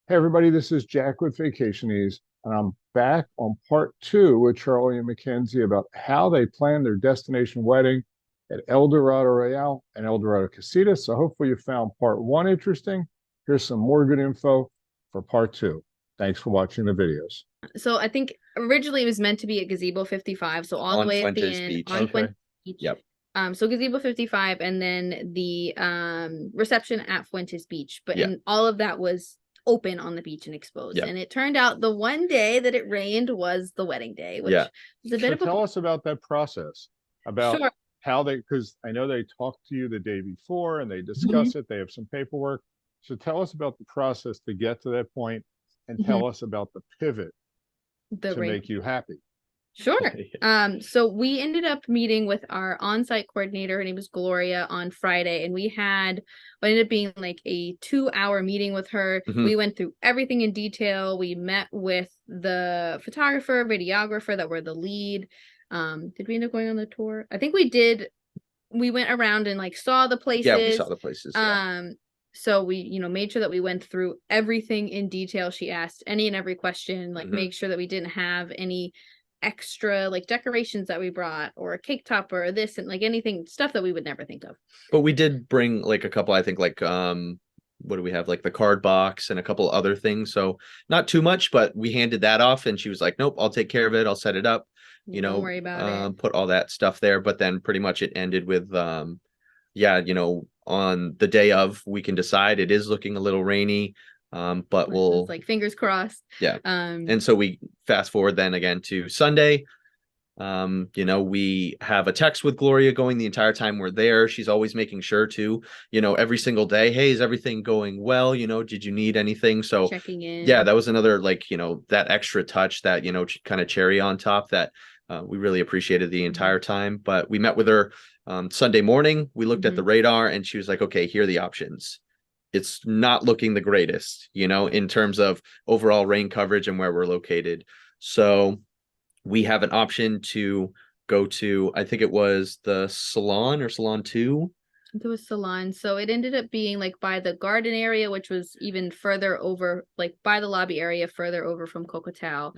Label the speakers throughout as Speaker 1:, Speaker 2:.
Speaker 1: Hey everybody, this is Jack with Vacationeeze, and I'm back on part two with Charlie and Mackenzie about how they planned their destination wedding at El Dorado Royale and El Dorado Casitas. So hopefully you found part one interesting. Here's some more good info for part two. Thanks for watching the videos.
Speaker 2: So I think originally it was meant to be at Gazebo 55, so all the
Speaker 3: On
Speaker 2: way at the
Speaker 3: Fuentes
Speaker 2: end
Speaker 3: Beach.
Speaker 2: on
Speaker 1: Okay.
Speaker 2: Fuentes Beach.
Speaker 3: Yep.
Speaker 2: So Gazebo 55 and then the reception at Fuentes Beach. But
Speaker 3: Yeah.
Speaker 2: and all of that was open on the beach and exposed.
Speaker 3: Yep.
Speaker 2: And it turned out the one day that it rained was the wedding day, which
Speaker 3: Yeah.
Speaker 2: was a bit
Speaker 1: So
Speaker 2: of a
Speaker 1: tell us about that process, about
Speaker 2: sure.
Speaker 1: how they, because I know they talked to you the day before and they
Speaker 2: Mhm.
Speaker 1: discuss it. They have some paperwork. So tell us about the process to get to that point and
Speaker 2: Mhm.
Speaker 1: tell us about the pivot
Speaker 2: The
Speaker 1: to
Speaker 2: rain.
Speaker 1: make you happy.
Speaker 2: Sure.
Speaker 3: Yeah.
Speaker 2: So we ended up meeting with our on-site coordinator. Her name was Gloria on Friday, and we ended up being like a 2-hour meeting with her.
Speaker 3: Mhm.
Speaker 2: We went through everything in detail. We met with the photographer, videographer that were the lead. Did we end up going on the tour? I think we did. We went around and like saw the places.
Speaker 3: Yeah, we saw the places. Yeah.
Speaker 2: So we, made sure that we went through everything in detail. She asked any and every question, like
Speaker 3: Mhm.
Speaker 2: make sure that we didn't have any extra like decorations that we brought or a cake topper or this and like anything stuff that we would never think of.
Speaker 3: But we did bring like a couple, I think like what do we have? Like the card box and a couple other things. So not too much, but we handed that off and she was like, nope, I'll take care of it. I'll set it up,
Speaker 2: Don't worry about it.
Speaker 3: put all that stuff there. But then pretty much it ended with yeah, on the day of we can decide it is looking a little rainy. But we'll
Speaker 2: like fingers crossed.
Speaker 3: Yeah. And so we fast forward then again to Sunday. We have a text with Gloria going the entire time we're there. She's always making sure to, every single day, hey, is everything going well? Did you need anything? So
Speaker 2: Checking in.
Speaker 3: yeah, that was another like, that extra touch that, kind of cherry on top that we really appreciated the entire time. But we met with her Sunday morning. We looked at the radar and she was like, okay, here are the options. It's not looking the greatest, in terms of overall rain coverage and where we're located. So we have an option to go to, I think it was the Salon or Salon 2.
Speaker 2: It was Salon. So it ended up being like by the garden area, which was even further over, like by the lobby area, further over from Cocotel.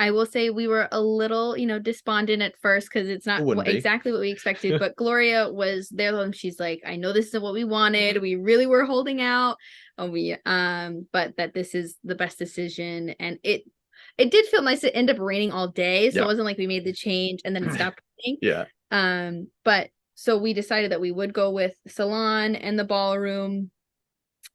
Speaker 2: I will say we were a little, despondent at first because it's not exactly what we expected. But Gloria was there and she's like, I know this is what we wanted. We really were holding out. But that this is the best decision. And it did feel nice to end up raining all day. So it wasn't like we made the change and then it stopped raining.
Speaker 3: Yeah.
Speaker 2: But so we decided that we would go with Salon and the ballroom.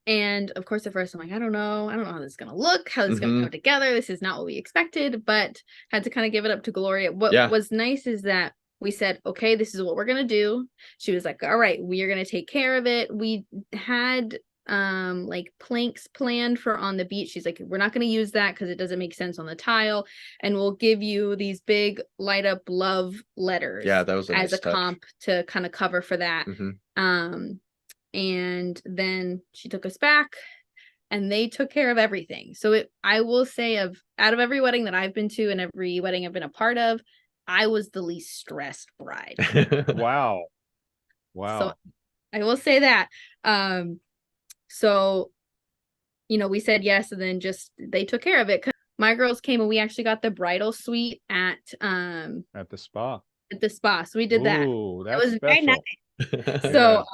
Speaker 2: And of course, at first I'm like, I don't know how this is gonna look, how this is gonna come together. This is not what we expected, but had to kind of give it up to Gloria. What was nice is that we said, okay, this is what we're gonna do. She was like, all right, we are gonna take care of it. We had like planks planned for on the beach. She's like, we're not going to use that because it doesn't make sense on the tile, and we'll give you these big light up love letters,
Speaker 3: that was
Speaker 2: as a comp to kind of cover for that. And then she took us back and they took care of everything. So I will say, out of every wedding that I've been to and every wedding I've been a part of, I was the least stressed bride.
Speaker 1: Wow.
Speaker 2: So I will say that. So, we said yes, and then just they took care of it. My girls came and we actually got the bridal suite at
Speaker 1: the spa.
Speaker 2: At the spa. So we did that.
Speaker 1: That
Speaker 2: was
Speaker 1: special.
Speaker 2: Very nice. So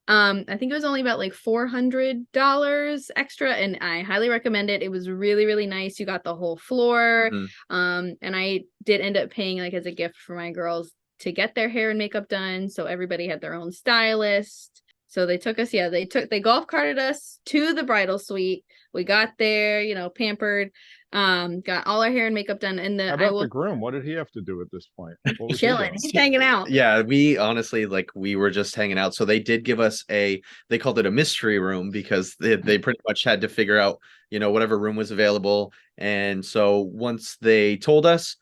Speaker 2: I think it was only about like $400 extra, and I highly recommend it. It was really, really nice. You got the whole floor. And I did end up paying like as a gift for my girls to get their hair and makeup done. So everybody had their own stylist. So they took us, they golf carted us to the bridal suite. We got there, pampered, got all our hair and makeup done. And
Speaker 1: How about the groom? What did he have to do at this point?
Speaker 2: Chilling. He's hanging out.
Speaker 3: Yeah, we honestly, we were just hanging out. So they did give us they called it a mystery room because they pretty much had to figure out, whatever room was available. And so once they told us,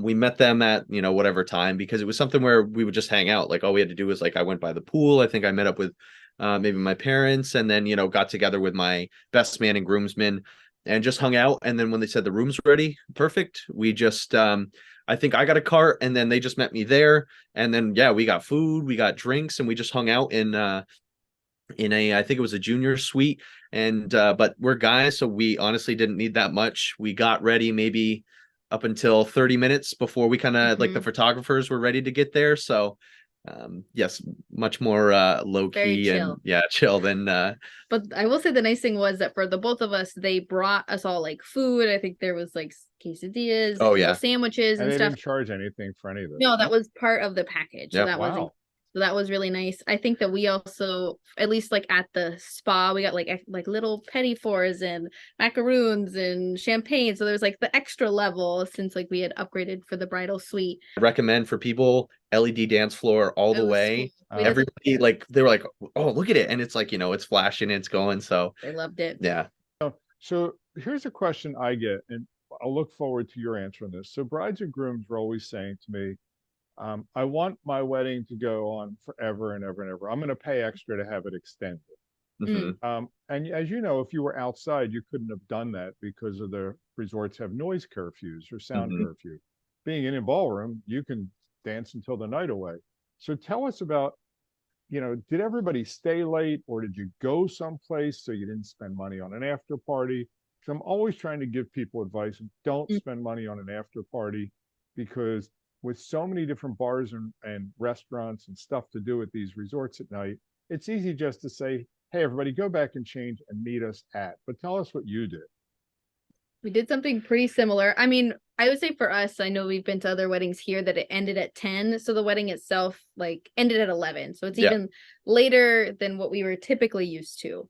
Speaker 3: we met them at, whatever time, because it was something where we would just hang out. Like all we had to do was I went by the pool. I think I met up with maybe my parents, and then, got together with my best man and groomsmen and just hung out. And then when they said the room's ready, perfect. We just, I think I got a cart and then they just met me there. And then, we got food, we got drinks, and we just hung out in in a, I think it was a junior suite. And but we're guys, so we honestly didn't need that much. We got ready maybe up until 30 minutes before we kind of like the photographers were ready to get there. So yes, much more low key and chill than
Speaker 2: but I will say the nice thing was that for the both of us, they brought us all like food. I think there was like quesadillas, sandwiches and
Speaker 1: they
Speaker 2: stuff.
Speaker 1: didn't charge anything for any of this.
Speaker 2: No, that was part of the package. So that was
Speaker 1: wow.
Speaker 2: So that was really nice. I think that we also, at least like at the spa, we got like little petit fours and macaroons and champagne. So there's like the extra level since like we had upgraded for the bridal suite.
Speaker 3: I recommend for people LED dance floor all the way.
Speaker 2: Cool.
Speaker 3: Everybody like they were like, oh, look at it, and it's like, you know, it's flashing, it's going. So
Speaker 2: they loved it.
Speaker 3: Yeah.
Speaker 1: So here's a question I get, and I'll look forward to your answer on this. So brides and grooms were always saying to me, I want my wedding to go on forever and ever and ever. I'm going to pay extra to have it extended. And as you know, if you were outside, you couldn't have done that because of the resorts have noise curfews or sound curfew. Being in a ballroom, you can dance until the night away. So tell us about, you know, did everybody stay late or did you go someplace so you didn't spend money on an after party? Because I'm always trying to give people advice. Don't spend money on an after party because with so many different bars and restaurants and stuff to do at these resorts at night, it's easy just to say, hey, everybody, go back and change and meet us at. But tell us what you did.
Speaker 2: We did something pretty similar. I mean, I would say for us, I know we've been to other weddings here that it ended at 10. So the wedding itself like ended at 11. So it's even later than what we were typically used to.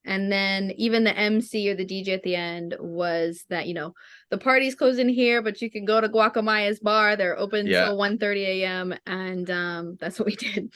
Speaker 2: And then even the MC or the DJ at the end was that, you know, the party's closing here, but you can go to Guacamayas bar. They're open till 1:30 a.m. And that's what we did.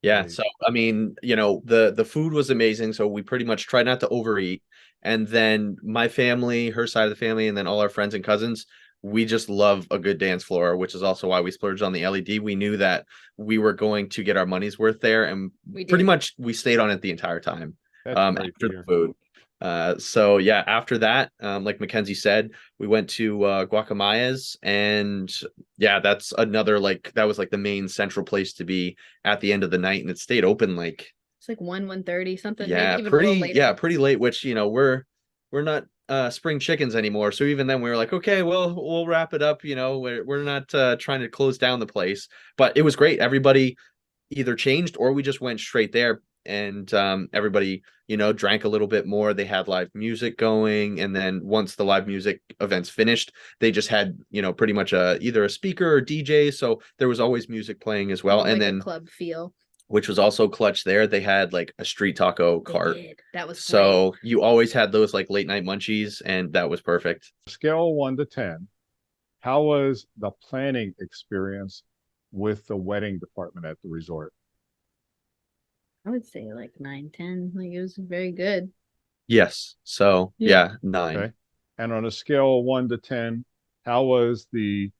Speaker 3: Yeah. So, I mean, you know, the food was amazing. So we pretty much tried not to overeat. And then my family, her side of the family, and then all our friends and cousins, we just love a good dance floor, which is also why we splurged on the LED. We knew that we were going to get our money's worth there. And pretty much we stayed on it the entire time. After the food. So yeah, after that, like Mackenzie said, we went to Guacamayas, and yeah, that's another like that was like the main central place to be at the end of the night, and it stayed open like
Speaker 2: it's like 1:30 something.
Speaker 3: Yeah, pretty late. Which, you know, we're not spring chickens anymore. So even then we were like, okay, well, we'll wrap it up. You know, we're not trying to close down the place, but it was great. Everybody either changed or we just went straight there. And everybody, you know, drank a little bit more. They had live music going, and then once the live music events finished, they just had, you know, pretty much either a speaker or DJ, so there was always music playing as well. And then
Speaker 2: a club feel,
Speaker 3: which was also clutch there, they had like a street taco cart.
Speaker 2: That was
Speaker 3: so great. You always had those like late night munchies, and that was perfect.
Speaker 1: Scale 1 to 10, how was the planning experience with the wedding department at the resort?
Speaker 2: I would say like 9, 10. Like it was very good.
Speaker 3: Yes. So yeah 9.
Speaker 1: Okay. And on a scale of 1 to 10, how was the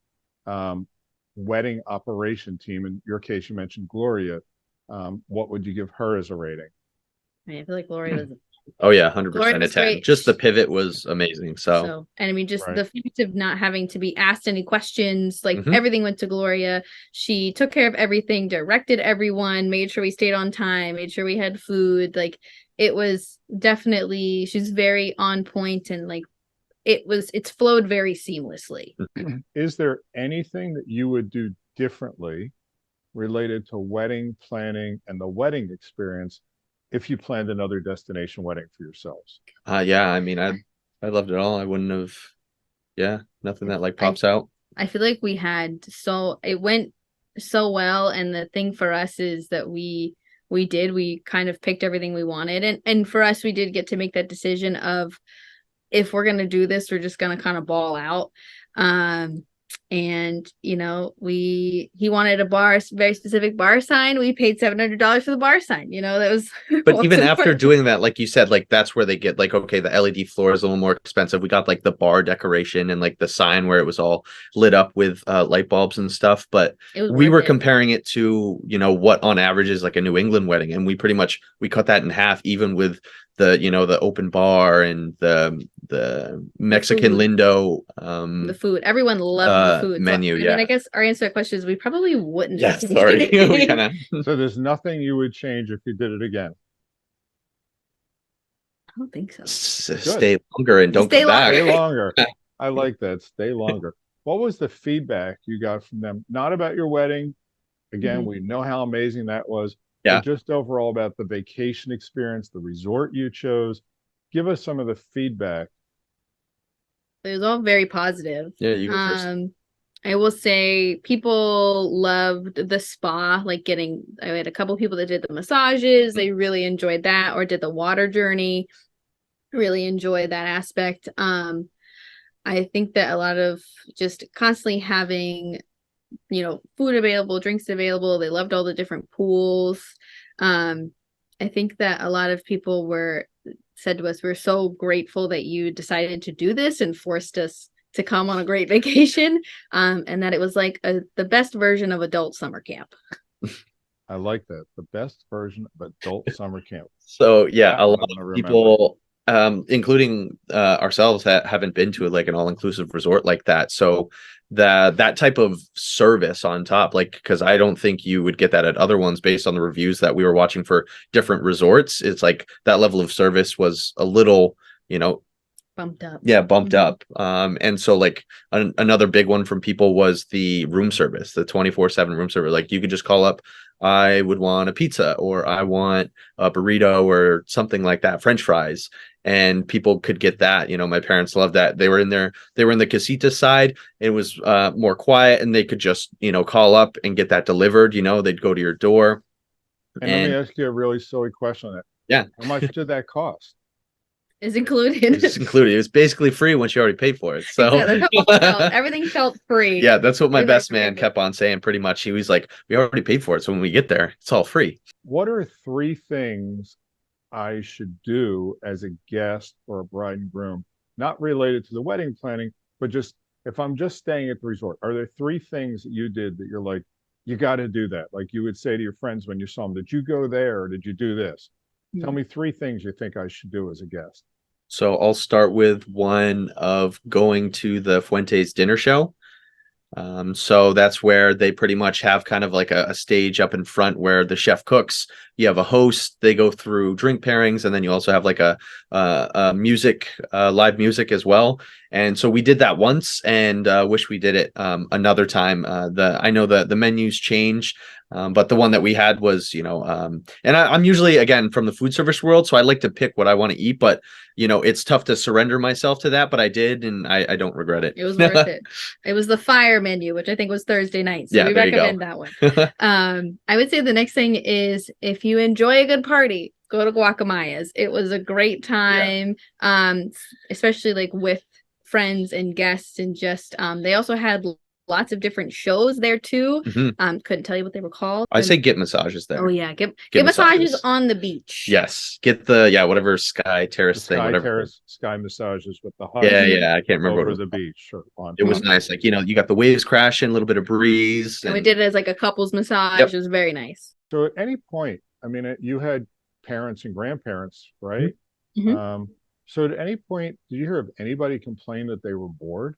Speaker 1: wedding operation team? In your case, you mentioned Gloria. What would you give her as a rating?
Speaker 2: I mean, I feel like Gloria was.
Speaker 3: Oh yeah, 100% a 10. Great. Just the pivot was amazing. So
Speaker 2: and I mean, just the fact of not having to be asked any questions, like everything went to Gloria. She took care of everything, directed everyone, made sure we stayed on time, made sure we had food. Like it was definitely, she's very on point, and like it's flowed very seamlessly.
Speaker 1: Is there anything that you would do differently related to wedding planning and the wedding experience if you planned another destination wedding for yourselves?
Speaker 3: Yeah, I mean, I loved it all. I wouldn't have, nothing that like pops out.
Speaker 2: I feel like it went so well, and the thing for us is that we kind of picked everything we wanted, and for us, we did get to make that decision of if we're gonna do this, we're just gonna kind of ball out. And you know, he wanted a very specific bar sign. We paid $700 for the bar sign. You know, that was.
Speaker 3: But even after doing that, like you said, like that's where they get like, okay, the LED floor is a little more expensive. We got like the bar decoration and like the sign where it was all lit up with light bulbs and stuff. But we were comparing it to, you know, what on average is like a New England wedding, and we cut that in half, even with the, you know, the open bar and the the Mexican
Speaker 2: food.
Speaker 3: lindo
Speaker 2: The food. Everyone loved the food.
Speaker 3: menu.
Speaker 2: I
Speaker 3: Yeah.
Speaker 2: mean, I guess our answer to that question is we probably wouldn't.
Speaker 3: Yeah.
Speaker 2: change
Speaker 3: Sorry. We
Speaker 2: anything.
Speaker 3: kind of.
Speaker 1: So there's nothing you would change if you did it again.
Speaker 2: I don't think so.
Speaker 3: Stay longer and don't
Speaker 2: Stay
Speaker 3: come back.
Speaker 1: Stay longer. I like that. Stay longer. What was the feedback you got from them? Not about your wedding. Again,
Speaker 2: Mhm.
Speaker 1: we know how amazing that was.
Speaker 3: Yeah.
Speaker 1: But just overall about the vacation experience, the resort you chose. Give us some of the feedback.
Speaker 2: It was all very positive.
Speaker 3: Yeah, you go first.
Speaker 2: I will say people loved the spa, like I had a couple people that did the massages. They really enjoyed that, or did the water journey. Really enjoyed that aspect. I think that a lot of just constantly having, food available, drinks available. They loved all the different pools. I think that a lot of people said to us, we're so grateful that you decided to do this and forced us to come on a great vacation. And that it was like the best version of adult summer camp.
Speaker 1: I like that. The best version of adult summer camp.
Speaker 3: So yeah,
Speaker 1: That
Speaker 3: a
Speaker 1: one
Speaker 3: lot
Speaker 1: I
Speaker 3: of
Speaker 1: remember.
Speaker 3: people, including ourselves, that haven't been to like an all-inclusive resort like that. So that type of service on top, like, because I don't think you would get that at other ones based on the reviews that we were watching for different resorts. It's like that level of service was a little,
Speaker 2: Bumped up.
Speaker 3: yeah, bumped up. And so like another big one from people was the room service, the 24/7 room service. Like you could just call up, I would want a pizza, or I want a burrito, or something like that, French fries, and people could get that. My parents loved that. They were in the Casitas side. It was more quiet, and they could just call up and get that delivered. They'd go to your door.
Speaker 1: And let me ask you a really silly question on that.
Speaker 3: Yeah,
Speaker 1: how much did that cost?
Speaker 2: Is included.
Speaker 3: It's included. It was basically free once you already paid for it. So
Speaker 2: everything felt free.
Speaker 3: Yeah, that's what my best man kept on saying. Pretty much, he was like, "We already paid for it, so when we get there, it's all free."
Speaker 1: What are 3 things I should do as a guest or a bride and groom, not related to the wedding planning, but just if I'm just staying at the resort? Are there 3 things that you did that you're like, you got to do that? Like you would say to your friends when you saw them, did you go there or did you do this? Tell me 3 things you think I should do as a guest.
Speaker 3: So I'll start with one of going to the Fuentes dinner show. So that's where they pretty much have kind of like a stage up in front where the chef cooks. You have a host, they go through drink pairings, and then you also have like a music, live music as well. And so we did that once, and wish we did it another time. I know the menus change, but the one that we had was, and I'm usually, again, from the food service world, so I like to pick what I want to eat, but it's tough to surrender myself to that, but I did, and I don't regret it.
Speaker 2: It was worth it. It was the fire menu, which I think was Thursday night. So
Speaker 3: yeah,
Speaker 2: we recommend that one. I would say the next thing is, if you enjoy a good party, go to Guacamayas. It was a great time. Especially like with friends and guests, and just they also had lots of different shows there too. Couldn't tell you what they were called.
Speaker 3: I say get massages there.
Speaker 2: Oh yeah, get massages on the beach.
Speaker 3: Yes, get the whatever Sky Terrace thing, whatever
Speaker 1: Terrace Sky massages with the hut.
Speaker 3: Yeah, I can't remember
Speaker 1: over the beach.
Speaker 3: It was nice. Like you got the waves crashing, a little bit of breeze,
Speaker 2: and we did it as like a couples massage. It was very nice.
Speaker 1: So at any point, I mean, you had parents and grandparents, right? So at any point, did you hear of anybody complain that they were bored?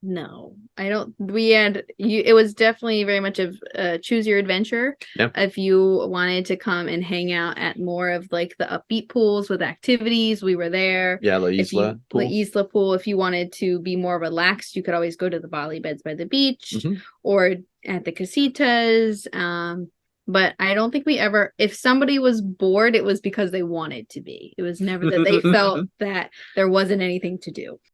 Speaker 2: No, I don't. It was definitely very much of choose your adventure. If you wanted to come and hang out at more of like the upbeat pools with activities, we were there.
Speaker 3: La Isla
Speaker 2: pool. If you wanted to be more relaxed, you could always go to the Bali beds by the beach or at the Casitas. But I don't think if somebody was bored, it was because they wanted to be. It was never that they felt that there wasn't anything to do.